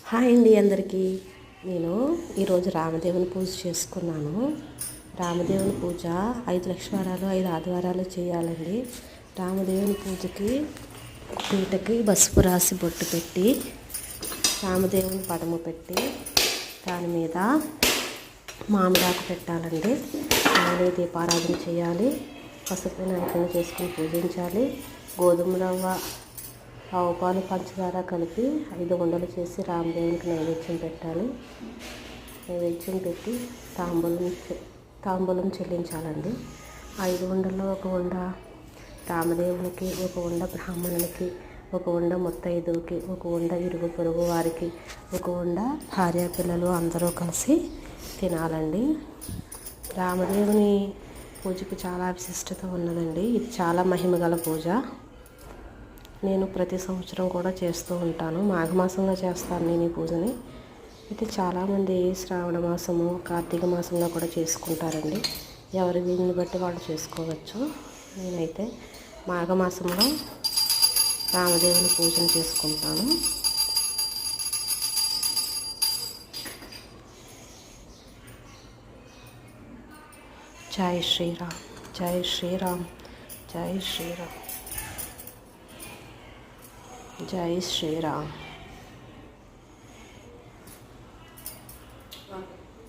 Hi అండి అందరికీ. నేను ఈరోజు రామదేవుని పూజ చేసుకున్నాను. రామదేవుని పూజ 5 లక్షవారాలు 5 ఆదివారాలు చేయాలండి. రామదేవుని పూజకి పీటకి పసుపు రాసి బొట్టు పెట్టి రామదేవుని పటము పెట్టి దాని మీద మామిడాకు పెట్టాలండి. అలాగే దీపారాధన చేయాలి. పసుపు నరకన చేసుకుని పూజించాలి. గోధుమ రవ్వ ఆవు పాలు పంచదార కలిపి 5 ఉండలు చేసి రామదేవునికి నైవేద్యం పెట్టాలి. నైవేద్యం పెట్టి తాంబూలం చెల్లించాలండి. 5 ఉండల్లో 1 ఉండ రామదేవునికి, 1 ఉండ బ్రాహ్మణునికి, 1 ఉండ ముత్తైదువుకి, 1 ఉండ ఇరుగు పొరుగు వారికి, 1 ఉండ భార్య పిల్లలు అందరూ కలిసి తినాలండి. రామదేవుని పూజకి చాలా విశిష్టత ఉన్నదండి. ఇది చాలా మహిమగల పూజ. నేను ప్రతి సంవత్సరం కూడా చేస్తూ ఉంటాను. మాఘమాసంలో చేస్తాను నేను ఈ పూజని. అయితే చాలామంది శ్రావణ మాసము, కార్తీక మాసంలో కూడా చేసుకుంటారండి. ఎవరి వీలుని బట్టి వాళ్ళు చేసుకోవచ్చు. నేనైతే మాఘమాసంలో రామదేవుని పూజను చేసుకుంటాను. జై శ్రీరామ్, జై శ్రీరామ్, జై శ్రీరామ్, జై శ్రీరామ్.